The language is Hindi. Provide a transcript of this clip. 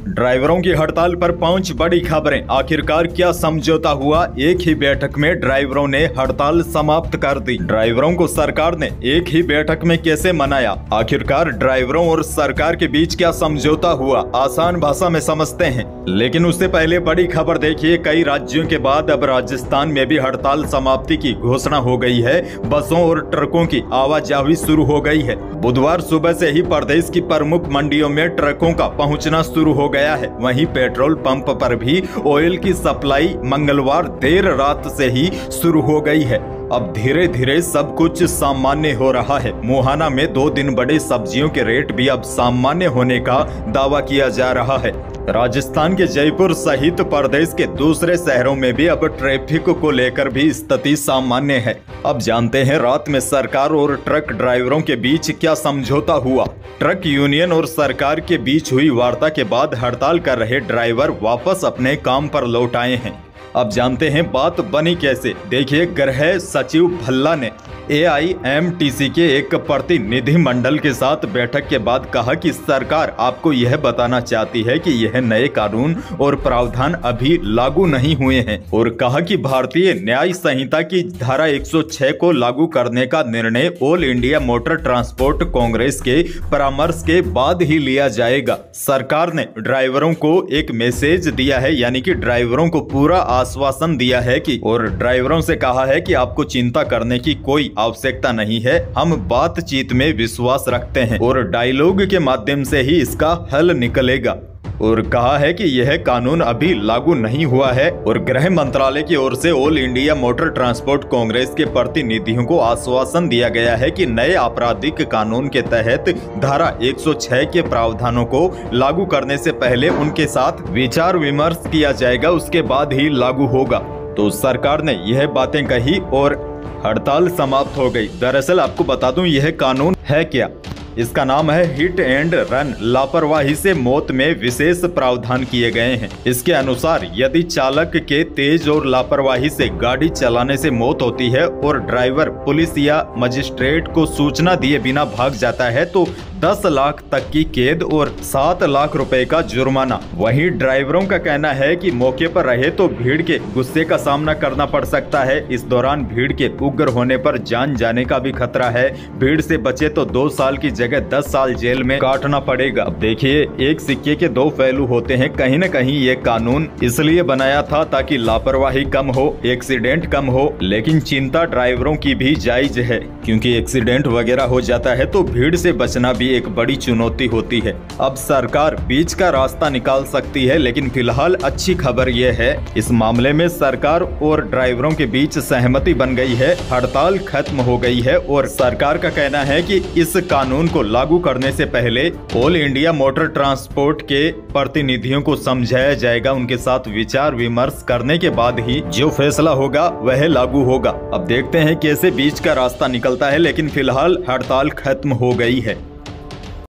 ड्राइवरों की हड़ताल पर 5 बड़ी खबरें। आखिरकार क्या समझौता हुआ? एक ही बैठक में ड्राइवरों ने हड़ताल समाप्त कर दी। ड्राइवरों को सरकार ने एक ही बैठक में कैसे मनाया? आखिरकार ड्राइवरों और सरकार के बीच क्या समझौता हुआ? आसान भाषा में समझते हैं, लेकिन उससे पहले बड़ी खबर देखिए। कई राज्यों के बाद अब राजस्थान में भी हड़ताल समाप्ति की घोषणा हो गई है। बसों और ट्रकों की आवाजाही शुरू हो गई है। बुधवार सुबह से ही प्रदेश की प्रमुख मंडियों में ट्रकों का पहुंचना शुरू हो गया है। वहीं पेट्रोल पंप पर भी ऑयल की सप्लाई मंगलवार देर रात से ही शुरू हो गई है। अब धीरे धीरे सब कुछ सामान्य हो रहा है। मुहाना में 2 दिन बड़े सब्जियों के रेट भी अब सामान्य होने का दावा किया जा रहा है। राजस्थान के जयपुर सहित प्रदेश के दूसरे शहरों में भी अब ट्रैफिक को लेकर भी स्थिति सामान्य है। अब जानते हैं रात में सरकार और ट्रक ड्राइवरों के बीच क्या समझौता हुआ। ट्रक यूनियन और सरकार के बीच हुई वार्ता के बाद हड़ताल कर रहे ड्राइवर वापस अपने काम पर लौट आए हैं। अब जानते हैं बात बनी कैसे। देखिए, गृह सचिव भल्ला ने AIMTC के एक प्रतिनिधि मंडल के साथ बैठक के बाद कहा कि सरकार आपको यह बताना चाहती है कि यह नए कानून और प्रावधान अभी लागू नहीं हुए हैं, और कहा कि भारतीय न्याय संहिता की धारा 106 को लागू करने का निर्णय all India motor transport Congress के परामर्श के बाद ही लिया जाएगा। सरकार ने ड्राइवरों को एक मैसेज दिया है, यानी कि ड्राइवरों को पूरा आश्वासन दिया है कि, और ड्राइवरों से कहा है कि आपको चिंता करने की कोई आवश्यकता नहीं है। हम बातचीत में विश्वास रखते हैं और डायलॉग के माध्यम से ही इसका हल निकलेगा। और कहा है कि यह कानून अभी लागू नहीं हुआ है, और गृह मंत्रालय की ओर से all India motor transport Congress के प्रतिनिधियों को आश्वासन दिया गया है कि नए आपराधिक कानून के तहत धारा 106 के प्रावधानों को लागू करने से पहले उनके साथ विचार विमर्श किया जाएगा, उसके बाद ही लागू होगा। तो सरकार ने यह बातें कही और हड़ताल समाप्त हो गई। दरअसल आपको बता दूं, यह कानून है क्या। इसका नाम है हिट एंड रन। लापरवाही से मौत में विशेष प्रावधान किए गए हैं। इसके अनुसार यदि चालक के तेज और लापरवाही से गाड़ी चलाने से मौत होती है और ड्राइवर पुलिस या मजिस्ट्रेट को सूचना दिए बिना भाग जाता है तो 10 लाख तक की कैद और 7 लाख रुपए का जुर्माना। वहीं ड्राइवरों का कहना है कि मौके पर रहे तो भीड़ के गुस्से का सामना करना पड़ सकता है। इस दौरान भीड़ के उग्र होने पर जान जाने का भी खतरा है। भीड़ से बचे तो 2 साल की जगह 10 साल जेल में काटना पड़ेगा। अब देखिए, एक सिक्के के 2 पहलू होते हैं। कहीं न कहीं ये कानून इसलिए बनाया था ताकि लापरवाही कम हो, एक्सीडेंट कम हो, लेकिन चिंता ड्राइवरों की भी जायज है, क्योंकि एक्सीडेंट वगैरह हो जाता है तो भीड़ से बचना भी एक बड़ी चुनौती होती है। अब सरकार बीच का रास्ता निकाल सकती है, लेकिन फिलहाल अच्छी खबर यह है, इस मामले में सरकार और ड्राइवरों के बीच सहमति बन गई है। हड़ताल खत्म हो गई है और सरकार का कहना है कि इस कानून को लागू करने से पहले ऑल इंडिया मोटर ट्रांसपोर्ट के प्रतिनिधियों को समझाया जाएगा। उनके साथ विचार विमर्श करने के बाद ही जो फैसला होगा वह लागू होगा। अब देखते हैं कैसे बीच का रास्ता निकलता है, लेकिन फिलहाल हड़ताल खत्म हो गई है।